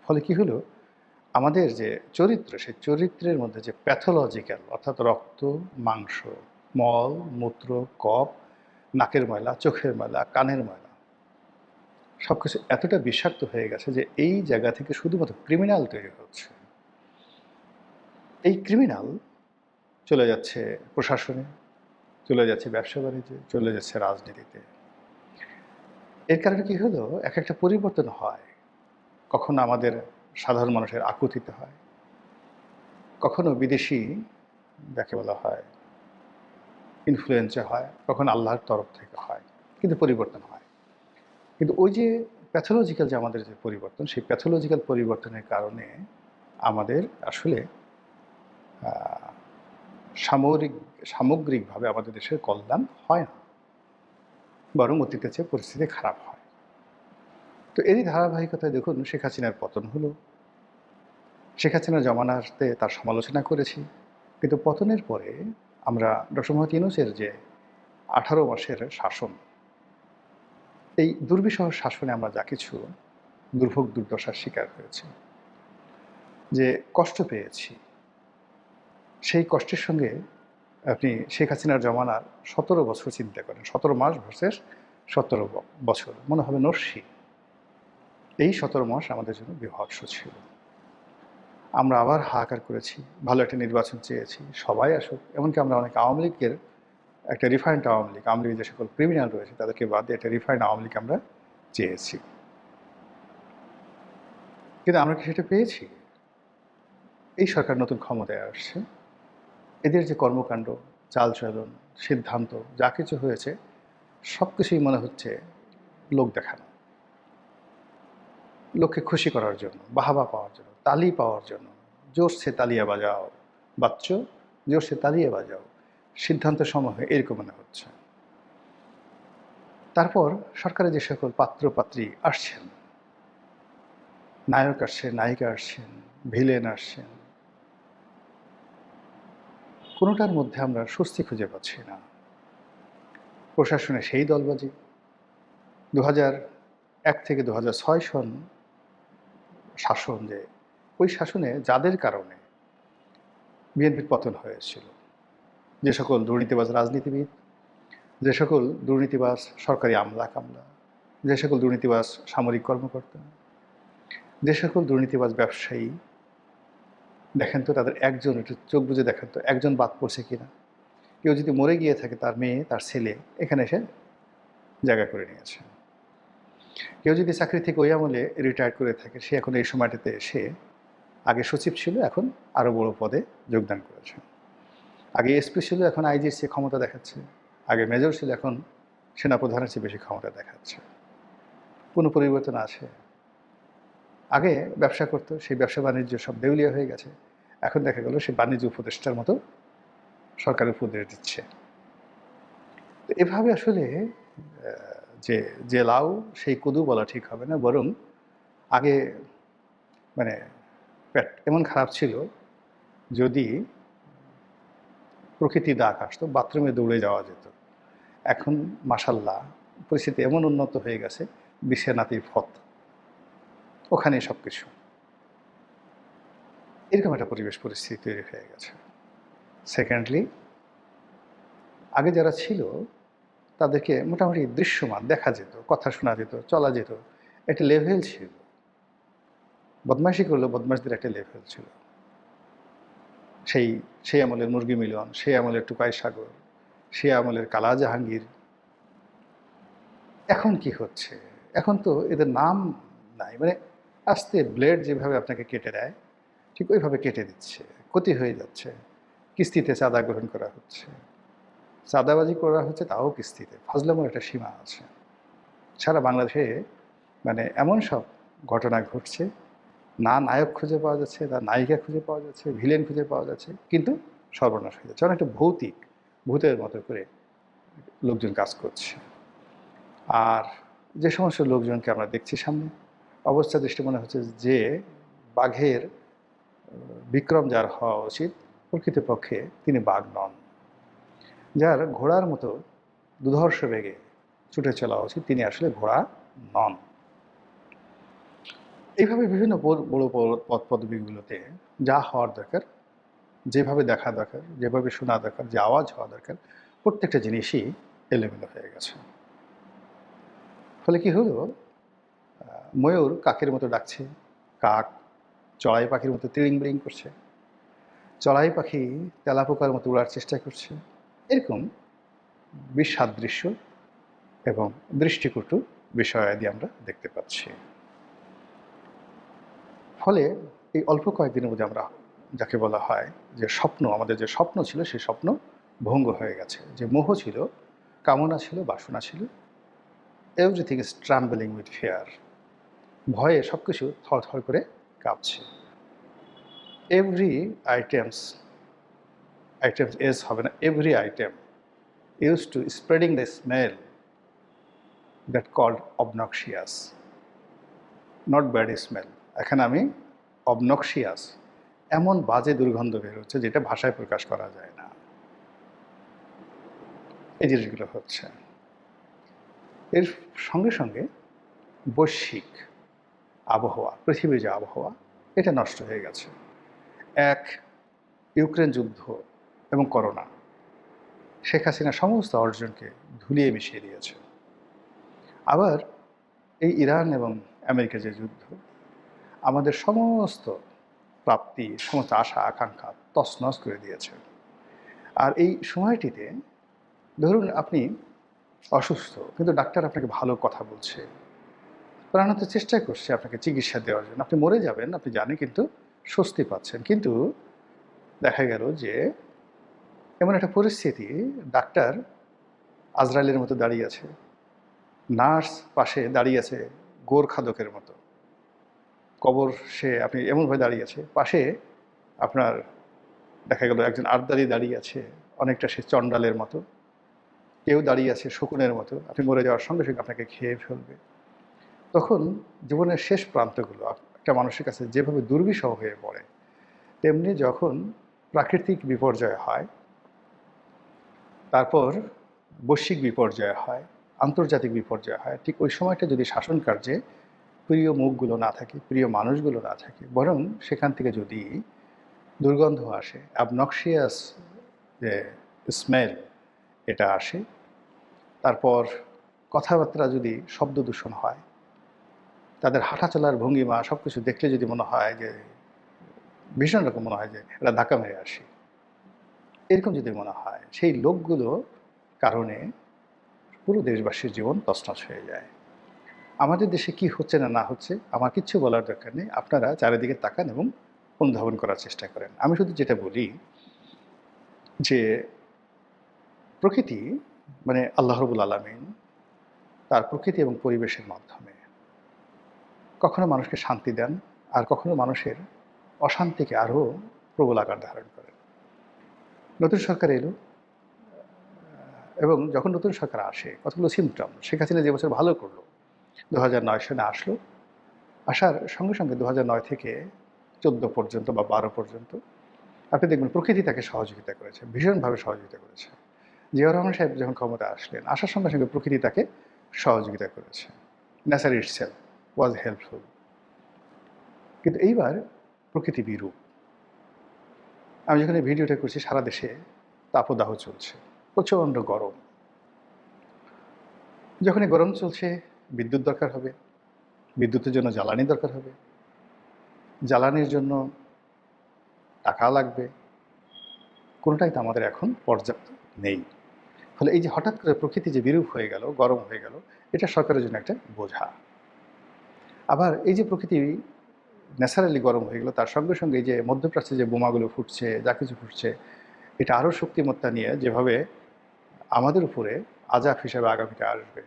ফলে কি হলো, আমাদের যে চরিত্র, সেই চরিত্রের মধ্যে যে প্যাথোলজিক্যাল অর্থাৎ রক্ত, মাংস, মল, মূত্র, কফ, নাকের ময়লা, চোখের ময়লা, কানের ময়লা সবকিছু এতটা বিষাক্ত হয়ে গেছে যে এই জায়গা থেকে শুধুমাত্র ক্রিমিনাল তৈরি হচ্ছে। এই ক্রিমিনাল চলে যাচ্ছে প্রশাসনে, চলে যাচ্ছে ব্যবসা বাণিজ্যে, চলে যাচ্ছে রাজনীতিতে। এর কারণে কি হলো, এক একটা পরিবর্তন হয়। কখনো আমাদের সাধারণ মানুষের আকুতিতে হয়, কখনো বিদেশি যাকে বলা হয় ইনফ্লুয়েন্সে হয়, কখনো আল্লাহর তরফ থেকে হয়, কিন্তু পরিবর্তন হয়। কিন্তু ওই যে প্যাথোলজিক্যাল যে আমাদের যে পরিবর্তন, সেই প্যাথোলজিক্যাল পরিবর্তনের কারণে আমাদের আসলে সামগ্রিকভাবে আমাদের দেশের কল্যাণ হয় না, বরং অতীতের চেয়ে পরিস্থিতি খারাপ হয়। তো এরই ধারাবাহিকতায় দেখুন শেখ হাসিনার পতন হলো। শেখ হাসিনার জমানাতে তার সমালোচনা করেছি, কিন্তু পতনের পরে আমরা ডক্টর মোহাম্মদ ইউনূসের যে 18 মাসের শাসন, এই দুর্বিষহ শাসনে আমরা যা কিছু দুর্ভোগ দুর্দশার শিকার হয়েছি, যে কষ্ট পেয়েছি, সেই কষ্টের সঙ্গে আপনি শেখ হাসিনার জমানার 17 বছর চিন্তা করেন, 17 মাস ভার্সেস 17 বছর, মনে হবে নস্যি। এই 17 মাস আমাদের জন্য বিভৎস ছিল। আমরা আবার হাহাকার করেছি, ভালো একটা নির্বাচন চেয়েছি, সবাই আসুক, এমনকি আমরা অনেক আওয়ামী লীগের একটা রিফাইন্ড আওয়ামী লীগ, আওয়ামী লীগের যে সকল ক্রিমিনাল রয়েছে তাদেরকে বাদ দিয়ে একটা রিফাইন্ড আওয়ামী লীগ আমরা চেয়েছি। কিন্তু আমরা কি সেটা পেয়েছি? এই সরকার নতুন ক্ষমতায় আসছে, এদের যে কর্মকাণ্ড, চালচলন, সিদ্ধান্ত যা কিছু হয়েছে সব কিছুই মনে হচ্ছে লোক দেখানো, লোককে খুশি করার জন্য, বাহাবা পাওয়ার জন্য, তালি পাওয়ার জন্য। জোরসে তালিয়া বাজাও বাচ্চ, জোরসে তালিয়া বাজাও, সিদ্ধান্ত সমূহ এরকম মনে হচ্ছে। তারপর সরকারে যে সকল পাত্র পাত্রী আসছেন, নায়ক আসছেন, নায়িকা আসছেন, ভিলেন আসছেন, কোনোটার মধ্যে আমরা স্বস্তি খুঁজে পাচ্ছি না। প্রশাসনে সেই দলবাজি, 2001 থেকে 2006 সন শাসন, যে ওই শাসনে যাদের কারণে বিএনপির পতন হয়েছিল, যে সকল দুর্নীতিবাজ রাজনীতিবিদ, যে সকল দুর্নীতিবাজ সরকারি আমলা কামলা, যে সকল দুর্নীতিবাজ সামরিক কর্মকর্তা, যে সকল দুর্নীতিবাজ ব্যবসায়ী, দেখেন তো তাদের একজন, একটু চোখ বুঝে দেখেন তো একজন বাদ পড়ছে কিনা। কেউ যদি মরে গিয়ে থাকে, তার মেয়ে তার ছেলে এখানে এসে জায়গা করে নিয়েছে। কেউ যদি চাকরি থেকে ওই আমলে রিটায়ার করে থাকে, সে এখন এই সময়টাতে এসে আগে সচিব ছিল, এখন আরও বড় পদে যোগদান করেছে। আগে এসপি ছিল, এখন আইজির চেয়ে ক্ষমতা দেখাচ্ছে। আগে মেজর ছিল, এখন সেনাপ্রধানের চেয়ে বেশি ক্ষমতা দেখাচ্ছে। কোনো পরিবর্তন আছে? আগে ব্যবসা করতো, সেই ব্যবসা বাণিজ্য সব দেউলিয়া হয়ে গেছে, এখন দেখা গেল সে বাণিজ্য উপদেষ্টার মতো সরকার উপদেশ দিচ্ছে। তো এভাবে আসলে যে যে লাউ সেই কদু বলা ঠিক হবে না, বরং আগে মানে পেট এমন খারাপ ছিল, যদি প্রকৃতি ডাক আসতো বাথরুমে দৌড়ে যাওয়া যেত। এখন মাশাল্লাহ পরিস্থিতি এমন উন্নত হয়ে গেছে, বিশ্বের নাতির ফত, ওখানে সব কিছু। এরকম একটা পরিবেশ পরিস্থিতি তৈরি হয়ে গেছে। সেকেন্ডলি, আগে যারা ছিল তাদেরকে মোটামুটি দৃশ্যমান দেখা যেত, কথা শোনা যেত, চলা যেত, একটা লেভেল ছিল। বদমাইশি করলেও বদমাইশদের একটা লেভেল ছিল। সেই সেই আমলের মুরগি মিলন, সেই আমলের টুকাই সাগর, সেই আমলের কালা জাহাঙ্গীর। এখন কি হচ্ছে? এখন তো এদের নাম নাই, মানে আস্তে ব্লেড যেভাবে আপনাকে কেটে দেয় ঠিক ওইভাবে কেটে দিচ্ছে, ক্ষতি হয়ে যাচ্ছে। কিস্তিতে চাঁদা গ্রহণ করা হচ্ছে, চাঁদাবাজি করা হচ্ছে, তাও কিস্তিতে। ফাজলামোর একটা সীমা আছে। সারা বাংলাদেশে মানে এমন সব ঘটনা ঘটছে, না নায়ক খুঁজে পাওয়া যাচ্ছে, না নায়িকা খুঁজে পাওয়া যাচ্ছে, ভিলেন খুঁজে পাওয়া যাচ্ছে, কিন্তু সর্বনাশ হয়ে যাচ্ছে। অনেকটা ভৌতিক, ভূতের মতো করে লোকজন কাজ করছে। আর যে সমস্ত লোকজনকে আমরা দেখছি সামনে, অবস্থা দৃষ্টি মনে হচ্ছে যে বাঘের বিক্রম যার হওয়া উচিত, প্রকৃতপক্ষে তিনি বাঘ নন। যার ঘোড়ার মতো দুধর্ষ বেগে ছুটে চলা উচিত, তিনি আসলে ঘোড়া নন। এইভাবে বিভিন্ন বড় পদ পদবিগুলোতে যা হওয়ার দরকার, যেভাবে দেখা দরকার, যেভাবে শোনা দরকার, যে আওয়াজ হওয়া দরকার, প্রত্যেকটা জিনিসই এলোমেলো হয়ে গেছে। ফলে কি হলো, ময়ূর কাকের মতো ডাকছে, কাক চড়াই পাখির মতো তিড়িং বিড়িং করছে, চড়াই পাখি তেলাপোকার মতো উড়ার চেষ্টা করছে। এরকম বিসাদৃশ্য এবং দৃষ্টিকটু বিষয়াদি আমরা দেখতে পাচ্ছি। ফলে এই অল্প কয়েকদিনের মধ্যে আমরা যাকে বলা হয় যে স্বপ্ন, আমাদের যে স্বপ্ন ছিল সেই স্বপ্ন ভঙ্গ হয়ে গেছে। যে মোহ ছিল, কামনা ছিল, বাসনা ছিল, এভরিথিং ইজ ট্রাম্বলিং উইথ ফিয়ার। ভয়ে সব কিছু থরথর করে কাঁপছে। এভরি আইটেমস, আইটেমস এস হবে না, every item use to spreading the smell that called obnoxious, not bad smell. এখানে আমি অবনক্সিয়াস, এমন বাজে দুর্গন্ধ বের হচ্ছে যেটা ভাষায় প্রকাশ করা যায় না। এই জিনিসগুলো হচ্ছে। এর সঙ্গে সঙ্গে বৈশ্বিক আবহাওয়া, পৃথিবীর যে আবহাওয়া, এটা নষ্ট হয়ে গেছে। এক, ইউক্রেন যুদ্ধ এবং করোনা শেখ হাসিনা সমস্ত অর্জনকে ধুলিয়ে মিশিয়ে দিয়েছে। আবার এই ইরান এবং আমেরিকার যে যুদ্ধ আমাদের সমস্ত প্রাপ্তি, সমস্ত আশা আকাঙ্ক্ষা তছনছ করে দিয়েছে। আর এই সময়টিতে ধরুন আপনি অসুস্থ, কিন্তু ডাক্তার আপনাকে ভালো কথা বলছে, প্রাণান্ত চেষ্টা করছে আপনাকে চিকিৎসা দেওয়ার জন্য। আপনি মরে যাবেন আপনি জানেন, কিন্তু স্বস্তি পাচ্ছেন। কিন্তু দেখা গেল যে এমন একটা পরিস্থিতি, ডাক্তার আজরাইলের মতো দাঁড়িয়ে আছে, নার্স পাশে দাঁড়িয়ে আছে গোরখাদকের মতো, কবর সে আপনি এমনভাবে দাঁড়িয়ে আছে, পাশে আপনার দেখা গেল একজন আর্দালি দাঁড়িয়ে আছে, অনেকটা সে চণ্ডালের মতো, কেউ দাঁড়িয়ে আছে শকুনের মতো, আপনি মরে যাওয়ার সঙ্গে সঙ্গে আপনাকে খেয়ে ফেলবে। তখন জীবনের শেষ প্রান্তগুলো একটা মানুষের কাছে যেভাবে দুর্বিষহ হয়ে পড়ে, তেমনি যখন প্রাকৃতিক বিপর্যয় হয়, তারপর বৈশ্বিক বিপর্যয় হয়, আন্তর্জাতিক বিপর্যয় হয়, ঠিক ওই সময়টা যদি শাসন কার্যে প্রিয় মুখগুলো না থাকে, প্রিয় মানুষগুলো না থাকে, বরং সেখান থেকে যদি দুর্গন্ধ আসে, অবনক্সিয়াস যে স্মেল এটা আসে, তারপর কথাবার্তা যদি শব্দ দূষণ হয়, তাদের হাঁটা চলার ভঙ্গিমা সব কিছু দেখলে যদি মনে হয় যে ভীষণ রকম মনে হয় যে এরা ধাক্কা মেরে আসে, এরকম যদি মনে হয়, সেই লোকগুলো কারণে পুরো দেশবাসীর জীবন তছনছ হয়ে যায়। আমাদের দেশে কি হচ্ছে না হচ্ছে আমার কিচ্ছু বলার দরকার নেই, আপনারা চারিদিকে তাকান এবং অনুধাবন করার চেষ্টা করেন। আমি শুধু যেটা বলি যে প্রকৃতি মানে আল্লাহ রাব্বুল আলামিন তার প্রকৃতি এবং পরিবেশের মাধ্যমে কখনো মানুষকে শান্তি দেন, আর কখনো মানুষের অশান্তিকে আরও প্রবল আকার ধারণ করেন। নতুন সরকার এলো, এবং যখন নতুন সরকার আসে কতগুলো সিমটম, শেখ হাসিনা যে বছর ভালো করলো, 2009 সালে আসলো, আসার সঙ্গে সঙ্গে 2009 থেকে 14 পর্যন্ত বা 12 পর্যন্ত আপনি দেখবেন প্রকৃতি তাকে সহযোগিতা করেছে, ভীষণভাবে সহযোগিতা করেছে। জিয়াউর রহমান সাহেব যখন ক্ষমতা আসলেন, আসার সঙ্গে সঙ্গে প্রকৃতি তাকে সহযোগিতা করেছে। নেচার ইটসেলফ ওয়াজ হেল্পফুল। কিন্তু এইবার প্রকৃতি বিরূপ। আমি যখন এই ভিডিওটা করছি সারা দেশে তাপদাহ চলছে, প্রচণ্ড গরম। যখন এই গরম চলছে বিদ্যুৎ দরকার হবে, বিদ্যুতের জন্য জ্বালানি দরকার হবে, জ্বালানির জন্য টাকা লাগবে, কোনোটাই তো আমাদের এখন পর্যাপ্ত নেই। ফলে এই যে হঠাৎ করে প্রকৃতি যে বিরূপ হয়ে গেল, গরম হয়ে গেল, এটা সরকারের জন্য একটা বোঝা। আবার এই যে প্রকৃতি ন্যাচারালি গরম হয়ে গেল, তার সঙ্গে সঙ্গে এই যে মধ্যপ্রাচ্যে যে বোমাগুলো ফুটছে, যা কিছু ফুটছে, এটা আরও শক্তিমত্তা নিয়ে যেভাবে আমাদের উপরে আযাব হিসাবে আগামীতে আসবে।